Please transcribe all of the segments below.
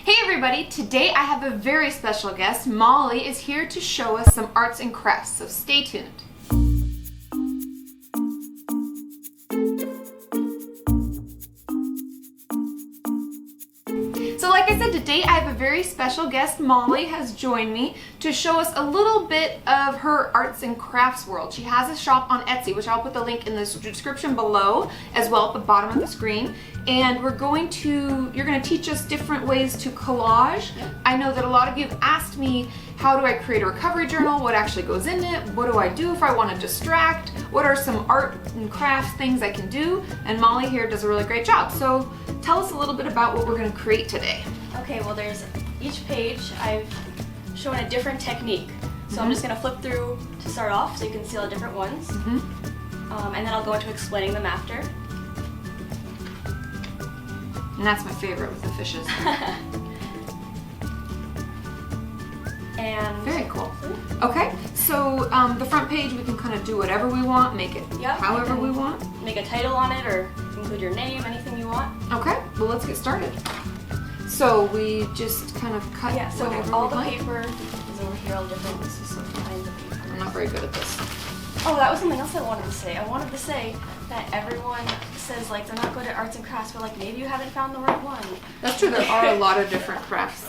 Hey everybody, today I have a very special guest. Molly is here to show us some arts and crafts, so stay tuned. So like I said, today I have a very special guest. Molly has joined me to show us a little bit of her arts and crafts world. She has a shop on Etsy, which I'll put the link in the description below, as well at the bottom of the screen. And you're going to teach us different ways to collage. Yep. I know that a lot of you have asked me, how do I create a recovery journal? What actually goes in it? What do I do if I want to distract? What are some art and crafts things I can do? And Molly here does a really great job. So tell us a little bit about what we're going to create today. Okay, well there's each page I've shown a different technique. So I'm just going to flip through to start off so you can see all the different ones. And then I'll go into explaining them after. And that's my favorite with the fishes. And very cool. Okay, so the front page we can kind of do whatever we want, make it however we want. Make a title on it or include your name, anything you want. Okay, well let's get started. So we just kind of cut whatever all we the like. paper is over here, all different kinds of paper. I'm not very good at this. Oh, that was something else I wanted to say. I wanted to say that everyone says like they're not good at arts and crafts, but like maybe you haven't found the right one. That's true, there are a lot of different crafts.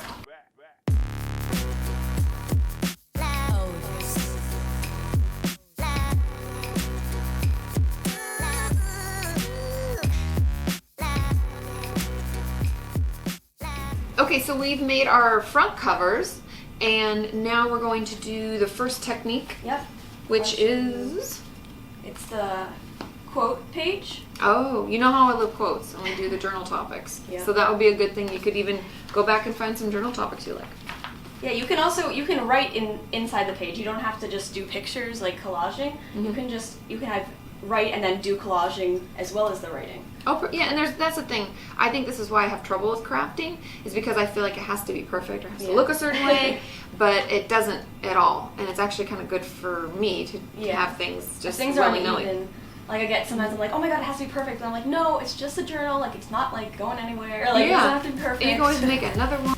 Okay, so we've made our front covers, and now we're going to do the first technique. Yep. Which is? It's the quote page. Oh, you know how I love quotes when we do the journal topics. Yeah. So that would be a good thing. You could even go back and find some journal topics you like. Yeah, you can write inside the page. You don't have to just do pictures like collaging. You can have write and then do collaging as well as the writing. Oh, yeah, and that's the thing. I think this is why I have trouble with crafting, is because I feel like it has to be perfect or has to look a certain way, but it doesn't at all. And it's actually kind of good for me to have things just willy-nilly. Even. Like I get sometimes I'm like, oh my god, it has to be perfect. And I'm like, no, it's just a journal. Like it's not like going anywhere. Like it doesn't have to be perfect. You can always make another one.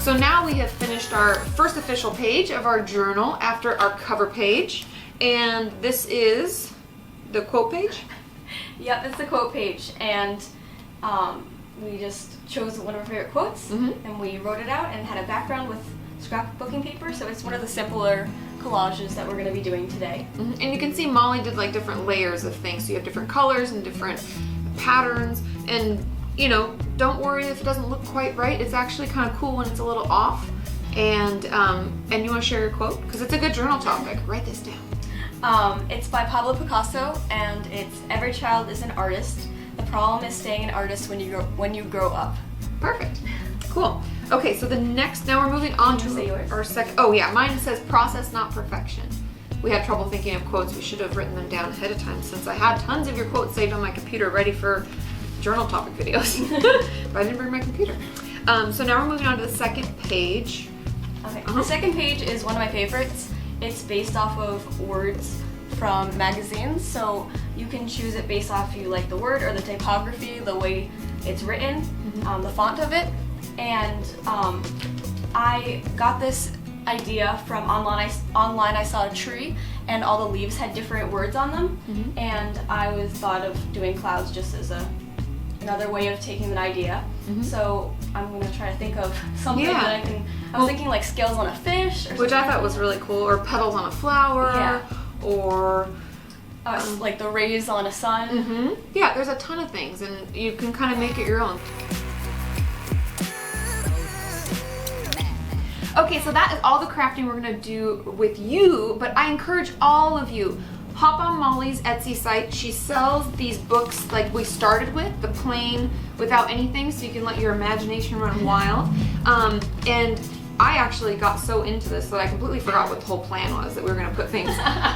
So now we have finished our first official page of our journal after our cover page, and this is the quote page? Yep, it's the quote page, and we just chose one of our favorite quotes, and we wrote it out and had a background with scrapbooking paper, so it's one of the simpler collages that we're going to be doing today. And you can see Molly did like different layers of things, so you have different colors and different patterns, and you know, don't worry if it doesn't look quite right. It's actually kind of cool when it's a little off. And you want to share your quote? Because it's a good journal topic. Write this down. It's by Pablo Picasso, and it's every child is an artist. The problem is staying an artist when you grow up. Perfect. Cool. Okay, so now we're moving on to our second. Oh yeah, mine says process, not perfection. We had trouble thinking of quotes. We should have written them down ahead of time since I had tons of your quotes saved on my computer ready for journal topic videos, but I didn't bring my computer. So now we're moving on to the second page. Okay, the second page is one of my favorites. It's based off of words from magazines, so you can choose it based off if you like the word or the typography, the way it's written, the font of it. And I got this idea from online. I saw a tree and all the leaves had different words on them, and I thought of doing clouds just as another way of taking an idea. So I'm going to try to think of something that I can. I was thinking like scales on a fish, or something. Which I thought was really cool, or petals on a flower, or like the rays on a sun. Yeah, there's a ton of things, and you can kind of make it your own. Okay, so that is all the crafting we're going to do with you, but I encourage all of you, hop on Molly's Etsy site. She sells these books like we started with, the plain without anything, so you can let your imagination run wild. And I actually got so into this that I completely forgot what the whole plan was, that we were going to put things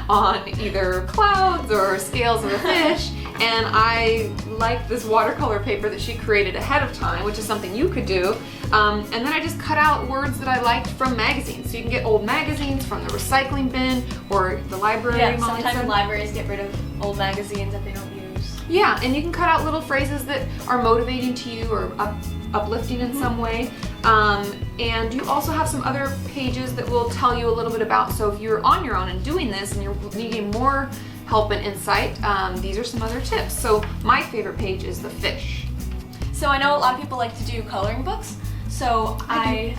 on either clouds or scales of a fish, and I liked this watercolor paper that she created ahead of time, which is something you could do, and then I just cut out words that I liked from magazines. So you can get old magazines from the recycling bin or the library. Yeah, sometimes libraries get rid of old magazines that they don't use. Yeah, and you can cut out little phrases that are motivating to you or uplifting in some way. And you also have some other pages that will tell you a little bit about, so if you're on your own and doing this and you're needing more help and insight, these are some other tips. So my favorite page is the fish. So I know a lot of people like to do coloring books, so I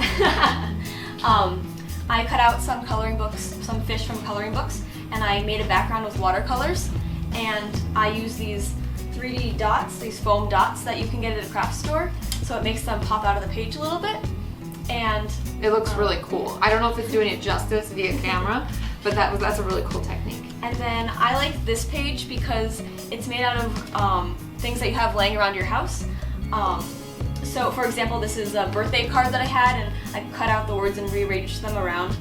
cut out some coloring books, some fish from coloring books, and I made a background with watercolors, and I use these 3D dots, these foam dots that you can get at a craft store, so it makes them pop out of the page a little bit. And it looks really cool. I don't know if it's doing it justice via camera, but that's a really cool technique. And then I like this page because it's made out of things that you have laying around your house. So for example, this is a birthday card that I had, and I cut out the words and rearranged them around.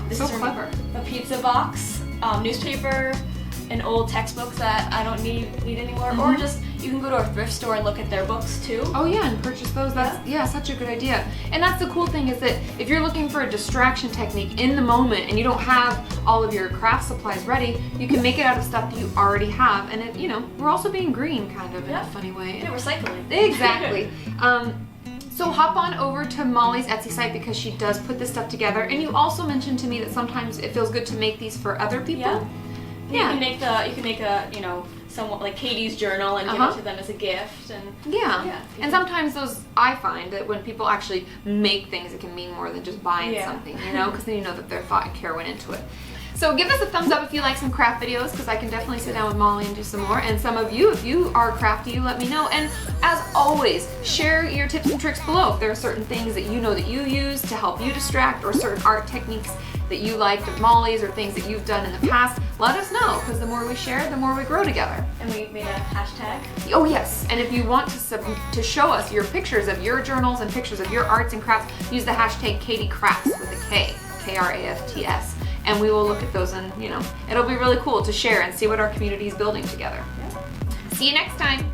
This so is clever. A pizza box, newspaper, an old textbook that I don't need anymore, or just you can go to a thrift store and look at their books too. Oh yeah, and purchase those. That's such a good idea. And that's the cool thing, is that if you're looking for a distraction technique in the moment and you don't have all of your craft supplies ready, you can make it out of stuff that you already have. And it, we're also being green kind of in a funny way. Yeah, recycling. Exactly. So hop on over to Molly's Etsy site because she does put this stuff together. And you also mentioned to me that sometimes it feels good to make these for other people. Yeah. You can make a somewhat like Katie's journal and give it to them as a gift, and and sometimes those, I find that when people actually make things, it can mean more than just buying something, because then you know that their thought and care went into it. So give us a thumbs up if you like some craft videos, because I can definitely sit down with Molly and do some more. And some of you, if you are crafty, let me know. And as always, share your tips and tricks below. If there are certain things that you know that you use to help you distract, or certain art techniques that you liked of Molly's, or things that you've done in the past, let us know, because the more we share, the more we grow together. And we made a hashtag. Oh yes, and if you want to show us your pictures of your journals and pictures of your arts and crafts, use the hashtag KatieCrafts with a K, Krafts, and we will look at those, and it'll be really cool to share and see what our community is building together. See you next time.